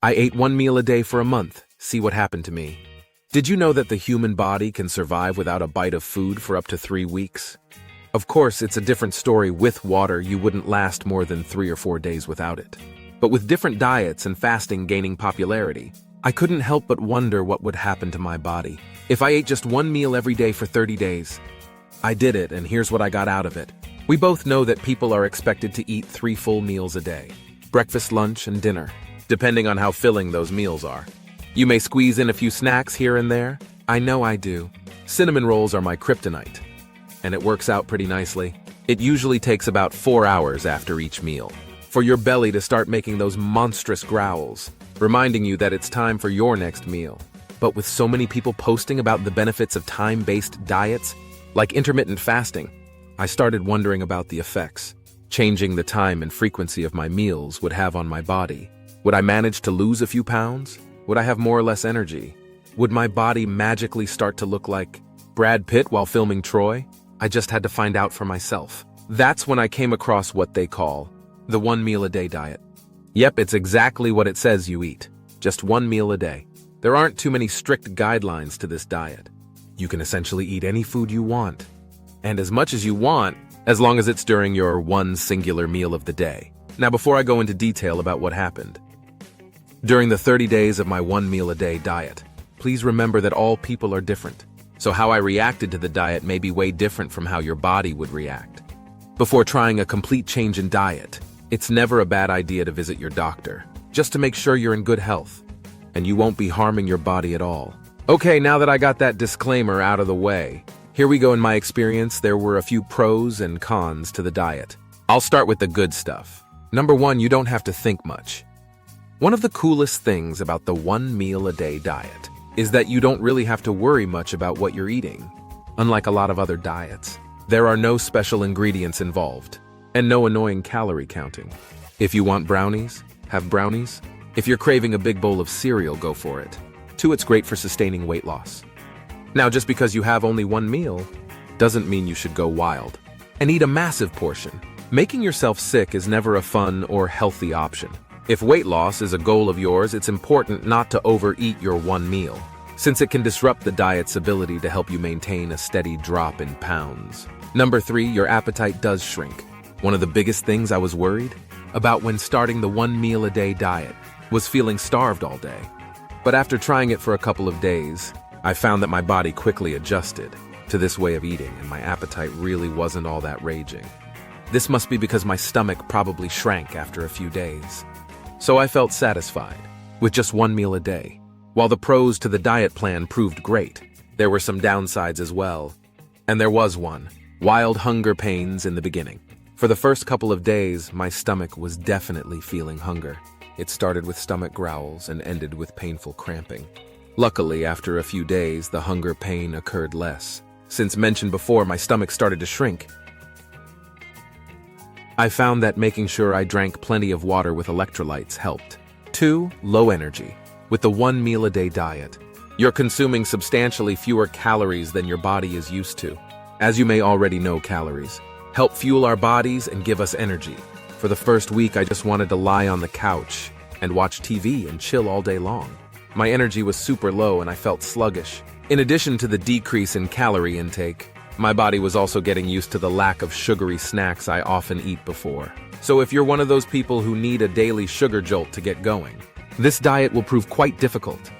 I ate one meal a day for a month. See what happened to me. Did you know that the human body can survive without a bite of food for up to 3 weeks? Of course, it's a different story. With water, you wouldn't last more than 3 or 4 days without it. But with different diets and fasting gaining popularity, I couldn't help but wonder what would happen to my body if I ate just one meal every day for 30 days. I did it, and here's what I got out of it. We both know that people are expected to eat 3 full meals a day: breakfast, lunch, and dinner, depending on how filling those meals are. You may squeeze in a few snacks here and there. I know I do. Cinnamon rolls are my kryptonite, and it works out pretty nicely. It usually takes about 4 hours after each meal for your belly to start making those monstrous growls, reminding you that it's time for your next meal. But with so many people posting about the benefits of time-based diets, like intermittent fasting, I started wondering about the effects changing the time and frequency of my meals would have on my body. Would I manage to lose a few pounds? Would I have more or less energy? Would my body magically start to look like Brad Pitt while filming Troy? I just had to find out for myself. That's when I came across what they call the one meal a day diet. Yep, it's exactly what it says you eat. Just one meal a day. There aren't too many strict guidelines to this diet. You can essentially eat any food you want, and as much as you want, as long as it's during your one singular meal of the day. Now, before I go into detail about what happened during the 30 days of my one meal a day diet, please remember that all people are different. So how I reacted to the diet may be way different from how your body would react. Before trying a complete change in diet, it's never a bad idea to visit your doctor, just to make sure you're in good health, and you won't be harming your body at all. Okay, now that I got that disclaimer out of the way, here we go. In my experience, there were a few pros and cons to the diet. I'll start with the good stuff. Number 1, you don't have to think much. One of the coolest things about the one meal a day diet is that you don't really have to worry much about what you're eating. Unlike a lot of other diets, there are no special ingredients involved, and no annoying calorie counting. If you want brownies, have brownies. If you're craving a big bowl of cereal, go for it. 2, it's great for sustaining weight loss. Now, just because you have only one meal doesn't mean you should go wild and eat a massive portion. Making yourself sick is never a fun or healthy option. If weight loss is a goal of yours, it's important not to overeat your one meal, since it can disrupt the diet's ability to help you maintain a steady drop in pounds. Number 3, your appetite does shrink. One of the biggest things I was worried about when starting the one meal a day diet was feeling starved all day. But after trying it for a couple of days, I found that my body quickly adjusted to this way of eating, and my appetite really wasn't all that raging. This must be because my stomach probably shrank after a few days. So I felt satisfied with just one meal a day. While the pros to the diet plan proved great, there were some downsides as well. And there was one: wild hunger pains in the beginning. For the first couple of days, my stomach was definitely feeling hunger. It started with stomach growls and ended with painful cramping. Luckily, after a few days, the hunger pain occurred less. Since mentioned before, my stomach started to shrink. I found that making sure I drank plenty of water with electrolytes helped. 2, low energy. With the one meal a day diet, you're consuming substantially fewer calories than your body is used to. As you may already know, calories help fuel our bodies and give us energy. For the first week, I just wanted to lie on the couch and watch TV and chill all day long. My energy was super low and I felt sluggish. In addition to the decrease in calorie intake, my body was also getting used to the lack of sugary snacks I often eat before. So if you're one of those people who need a daily sugar jolt to get going, this diet will prove quite difficult.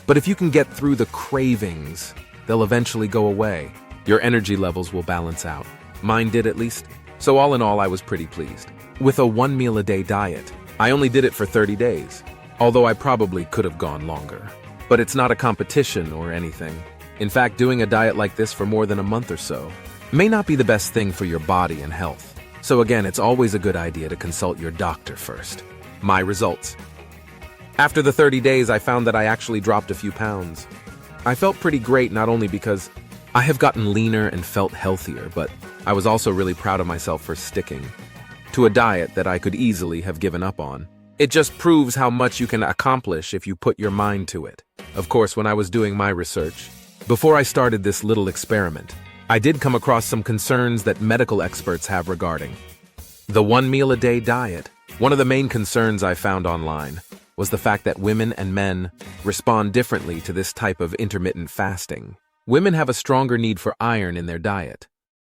But if you can get through the cravings, they'll eventually go away. Your energy levels will balance out. Mine did, at least. So all in all, I was pretty pleased. With a one meal a day diet, I only did it for 30 days, although I probably could have gone longer. But it's not a competition or anything. In fact, doing a diet like this for more than a month or so may not be the best thing for your body and health. So again, it's always a good idea to consult your doctor first. My results. After the 30 days, I found that I actually dropped a few pounds. I felt pretty great, not only because I have gotten leaner and felt healthier, but I was also really proud of myself for sticking to a diet that I could easily have given up on. It just proves how much you can accomplish if you put your mind to it. Of course, when I was doing my research, before I started this little experiment, I did come across some concerns that medical experts have regarding the one meal a day diet. One of the main concerns I found online was the fact that women and men respond differently to this type of intermittent fasting. Women have a stronger need for iron in their diet.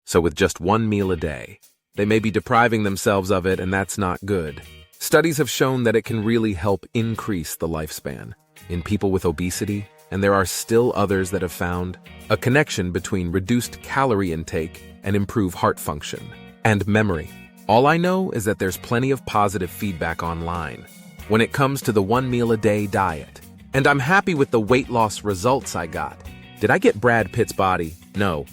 So with just one meal a day, they may be depriving themselves of it, and that's not good. Studies have shown that it can really help increase the lifespan in people with obesity, and there are still others that have found a connection between reduced calorie intake and improved heart function and memory. All I know is that there's plenty of positive feedback online when it comes to the 1 meal a day diet, and I'm happy with the weight loss results I got. Did I get Brad Pitt's body? No,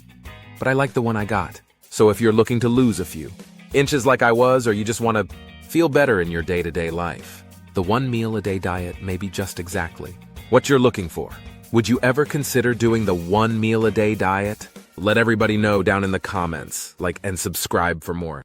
but I like the one I got. So if you're looking to lose a few inches like I was, or you just want to feel better in your day-to-day life, the 1 meal a day diet may be just exactly what you're looking for. Would you ever consider doing the 1 meal a day diet? Let everybody know down in the comments, and subscribe for more.